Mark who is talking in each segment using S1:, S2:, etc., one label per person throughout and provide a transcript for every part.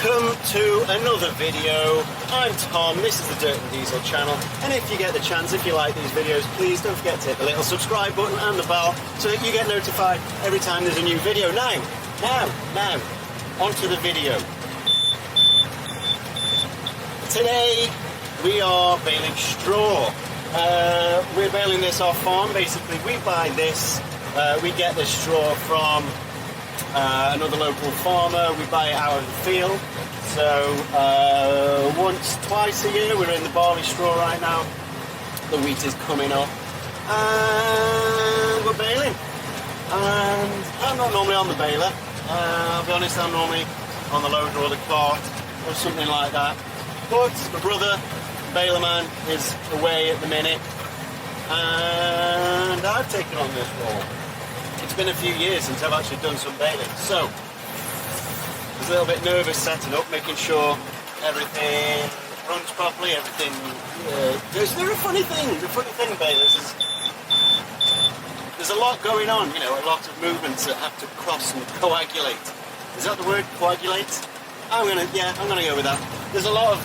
S1: Welcome to another video. I'm Tom, this is the Dirt and Diesel channel, and if you get the chance, if you like these videos, please don't forget to hit the little subscribe button and the bell so that you get notified every time there's a new video. Now, onto the video. Today we are baling straw. We're baling this off farm. Basically, we buy this, we get this straw from another local farmer. We buy it out of the field. So twice a year, we're in the barley straw right now. The wheat is coming up, and we're baling. And I'm not normally on the baler. I'll be honest, I'm normally on the loader or the cart or something like that. But my brother, baler man, is away at the minute, and I've taken on this role. It's been a few years since I've actually done some baling, so I was a little bit nervous setting up, making sure everything runs properly, everything. They're a funny thing. The funny thing, balers, is there's a lot going on. You know, a lot of movements that have to cross and coagulate. Is that the word, coagulate? I'm gonna go with that. There's a lot of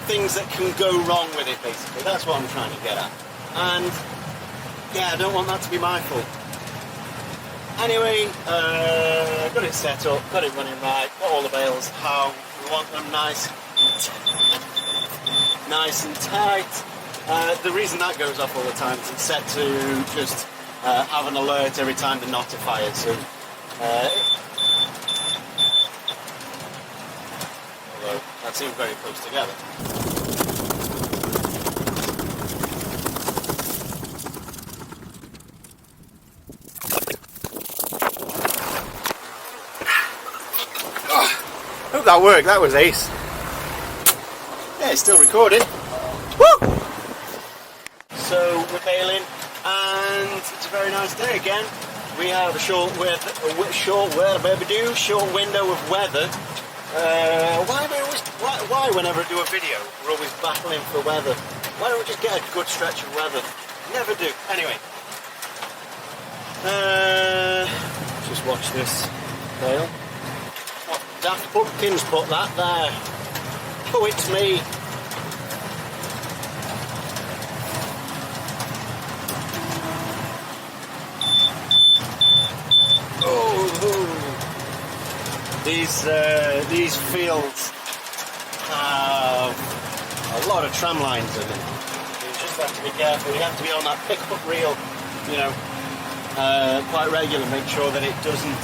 S1: things that can go wrong with it. Basically, that's what I'm trying to get at. And yeah, I don't want that to be my fault. Anyway, got it set up, got it running right, got all the bales how we want them, nice and tight. The reason that goes off all the time is it's set to just have an alert every time the knot are fired. So, although that seems very close together. Hope that worked, that was ace. Yeah, it's still recording. Woo! So we're baling, and it's a very nice day again. We have a short window of weather. Why whenever I do a video, we're always battling for weather? Why don't we just get a good stretch of weather? Never do. Anyway, just watch this bale. Daft Pumpkins put that there. Oh, it's me. Oh, these fields have a lot of tram lines in them. You just have to be careful. You have to be on that pick-up reel, you know, quite regular. Make sure that it doesn't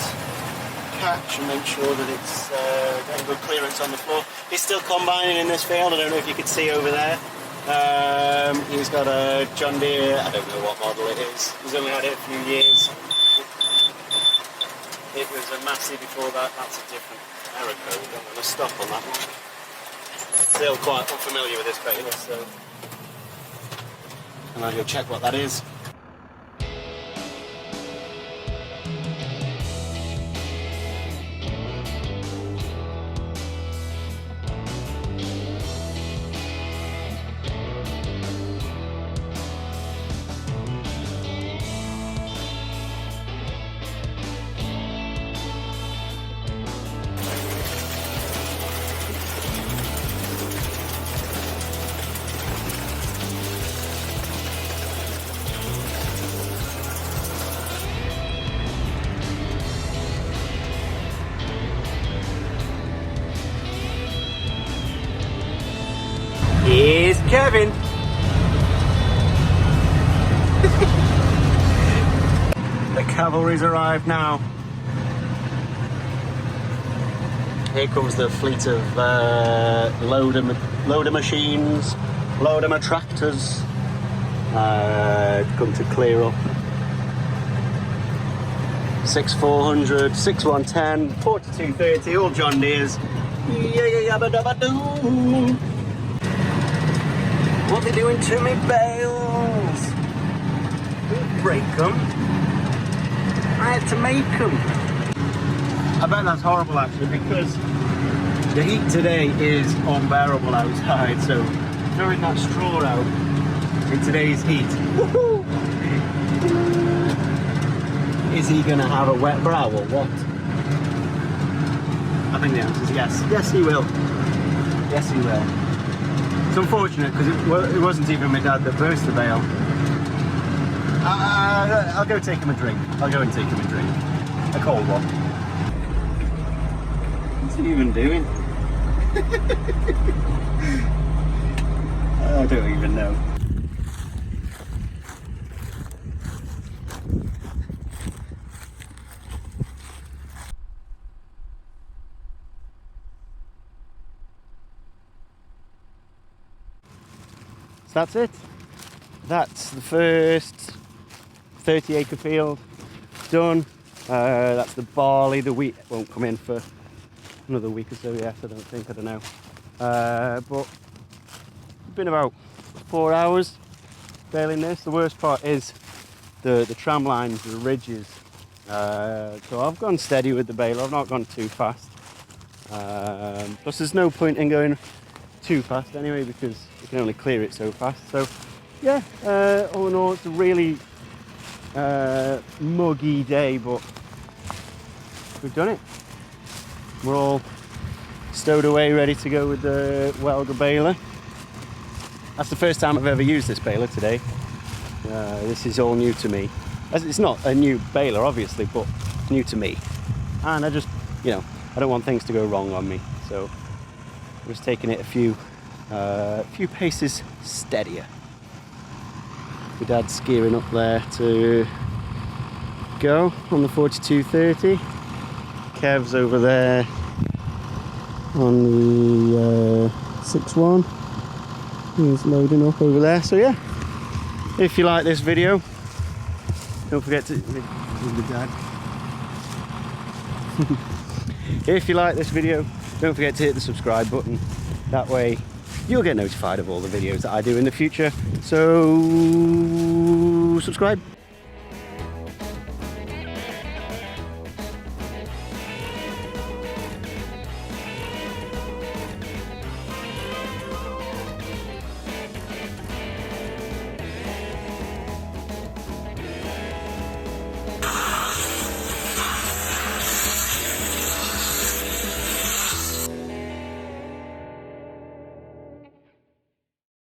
S1: catch and make sure that it's getting good clearance on the floor. He's still combining in this field. I don't know if you could see over there. He's got a John Deere, I don't know what model it is. He's only had it a few years. It was a Massey before that. That's a different error code. I'm going to stop on that one. Still quite unfamiliar with this baler, so and I'll go check what that is. Here's Kevin. The cavalry's arrived now. Here comes the fleet of loader machines, loader tractors, come to clear up. 6400, 6110, 4230, all John Deere's. Yabba-dabba-doo. What are they doing to me bales? Break them. I had to make them. I bet that's horrible actually, because the heat today is unbearable outside, so throwing that straw out in today's heat, woohoo! Is he gonna have a wet brow or what? I I think the answer is yes. Yes, he will. Yes, he will. It's unfortunate because it wasn't even my dad that burst the bale. I'll go take him a drink. I'll go and take him a drink. A cold one. What's he even doing? I don't even know. So that's it. That's the first 30-acre field done. That's the barley. The wheat won't come in for another week or so yet, I don't think. I don't know. But it's been about 4 hours baling this. The worst part is the tram lines, the ridges. So I've gone steady with the baler. I've not gone too fast. Plus there's no point in going too fast anyway because you can only clear it so fast. So yeah, all in all it's a really muggy day, but we've done it. We're all stowed away ready to go with the Welger baler. That's the first time I've ever used this baler today. This is all new to me. It's not a new baler obviously, but new to me. And I just, you know, I don't want things to go wrong on me. So I was taking it a few paces steadier. My dad's gearing up there to go on the 4230. Kev's over there on the 6.1. He's loading up over there. So yeah, if you like this video, don't forget to with the dad. If you like this video, don't forget to hit the subscribe button. That way you'll get notified of all the videos that I do in the future. So subscribe.